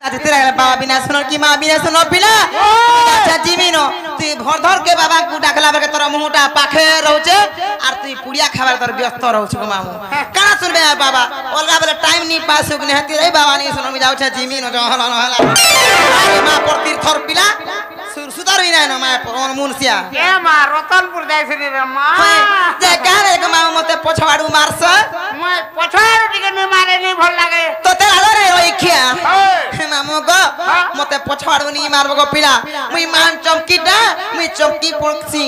तेरा बाबा बिना सुनो की माँ बिना सुनो पिला अच्छा जीविनो तू भर धर के बाबा को डाकला बके तोरा मुंहटा पाखे रहउचे आर तू पुड़िया खाबार तोर व्यस्त रहउछ गो मामू काना सुनबे बाबा ओलगा बेले टाइम नी पास हो ने हती रे बाबा नी सुनो मी जाउछे जीविनो जो हला हला अरे माँ पर तीर्थर पिला सुधर भी ना माँ पर मुनसिया के माँ रतनपुर जाइसरी रे माँ जे कारे के माँ मते पछवाडू मारस मैं पछवाडू टिके न मारे नहीं भल लागे तो तेरा रे रोइखिया मामू गो मते पछवाडू नी मारबो गो पिला मुई मान चमकीटा मुई चमकी पड़सी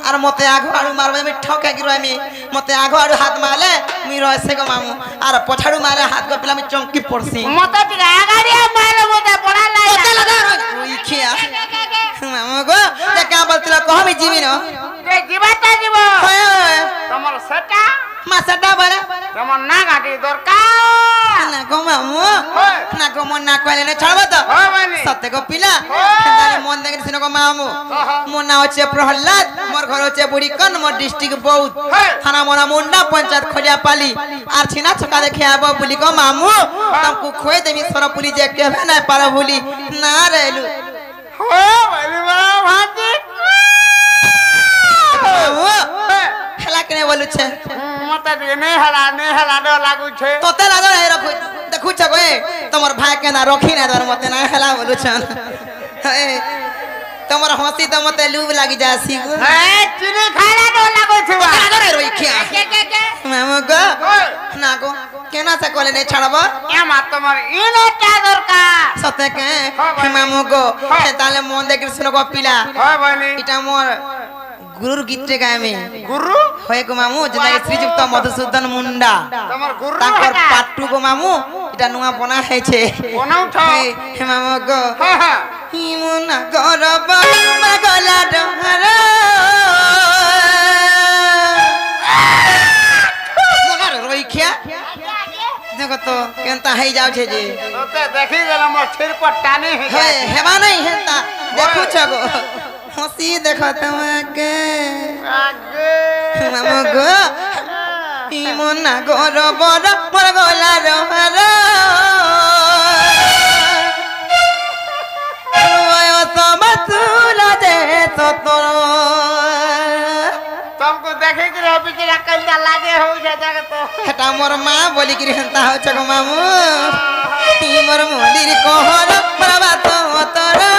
आर मते आगवाडू मारबे मी ठके गिरो मी मते आगवाडू हाथ मारले मुई रहसे गो मामू आर पछाडू मारे हाथ गो पिला मी चमकी पड़सी मते टिके आगाड़ी मारे मते पड़ा लागे तो लगा रोइखिया मामू गो ते का बोलतिला कह मी जीवी न ए जीवाता जीव तमर सेटा मा सेटा बरे तमर ना गाडी दरकार ना गो मामू ना गो मन ना कहले ने छड़बो तो सत्य गो पिला ताले मन देखि सिनो गो मामू मोर ना होचे प्रहलाद मोर घर होचे बुढ़ी कन मोर डिस्ट्रिक्ट बहुत थाना मोरा मुंडा पंचायत खलिया पाली आर छिना छका देखे आबो बुली गो मामू तुमको खोए देमी सरपुरी जे केबे ना पारा बुली ना रेलु हो बली बड़ा भाती हेला केने बोलु छे मते नहीं हला डर लागु छे तोते लागो है रखु देखु छ गए तमर भाई के ना रखी ना दर मते ना हेला बोलु छन तमर हंसी त मते लूब लागी जासी गो ए चिनी खाला डर लागु छे बा लागो रे रोइखिया के मामू गो ना गो केना से कोले ने छड़बो क्या मा तमर इनो ता दरकार सते के मामू गो ताले मन देखि सुनो गो पिला हो बली इटा मोर गुरु गीते गाय में गुरु होय गो मामू जेना श्रीयुक्त मधुसूदन मुंडा तमर गुरु ताकर पाटू गो मामू इटा नुआ बना है छे बनाउ छ हे मामू गो हां हिमुना गरब गला डहर मगर रोइखिया देखो तो केनता है जाउ छे जे तोते देखि गेल मोर सिर पर टानी है हेमा नहीं हेता देखु छ गो हंसी देखो तमके आगे मामू गो हिमुना गरब मोर गला डहर तुमको देखे कि रवि के कल्ला लागे हो जाता तो हटा मोर मां बोली कि हंता हो छगो मामू ती मोर मोली रे कोहर परवा तो तोरा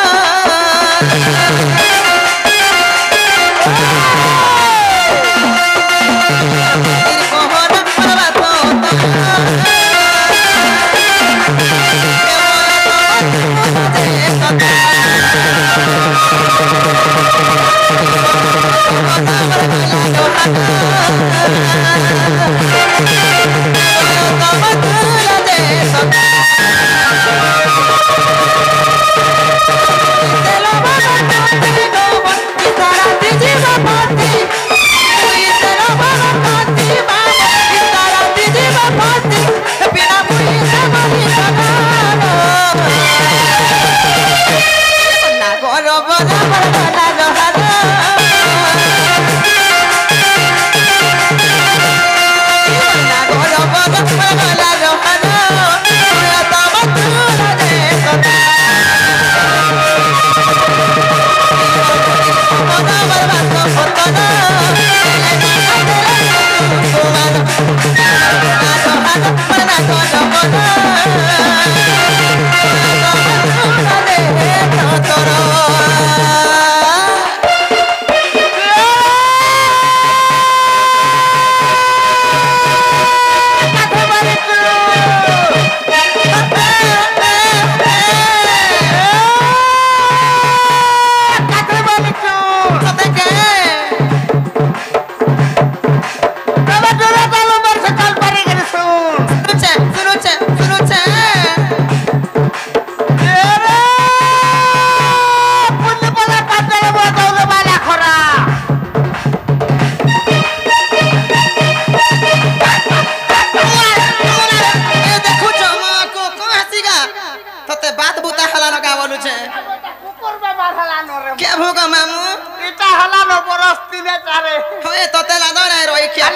क्या भोगा मामू इटा हला नो बरस्ती ने चारे होए तोते लादो रे रोई खिया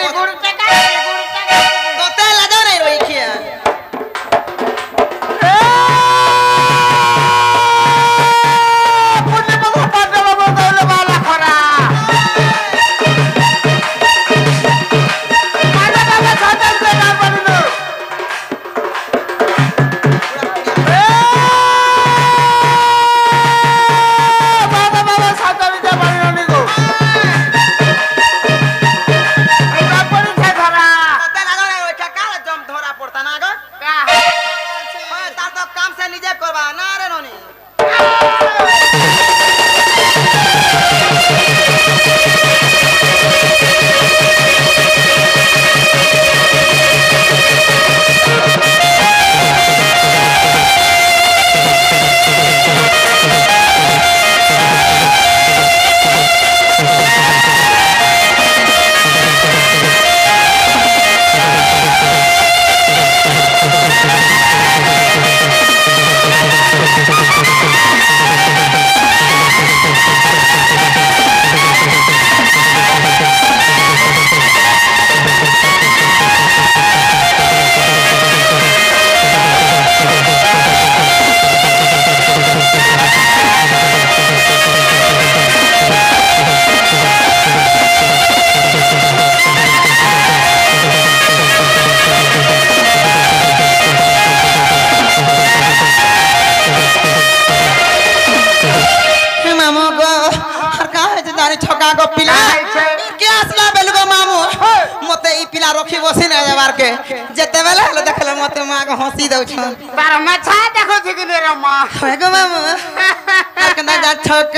तोते लादो रे रोई खिया বিয়ে করবা না রে ননি छका गो पिला के असला बेल गो मामू मते ई पिला रखी बसी न देबार के जेते बेले हेले देखले मते मां के हंसी दउ छ तार मछा देखो छी कि रे मां हे गो मामू कना जा छक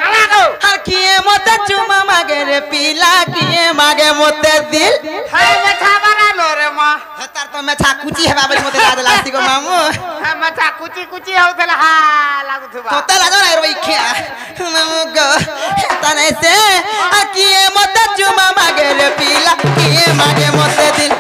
आला गो हर किए मते चुमा मागे रे पिला किए मागे मते दिल हे मछा बना लो रे मां तार तो मेछा कुची हेबा बली मते लाज लासी गो मामू हे मछा कुची कुची होतला हा लागुथबा तोते लाज ना रे इखिया मामू गो तने से किए मते चुमा मागे रे पिला किए मागे मते दिल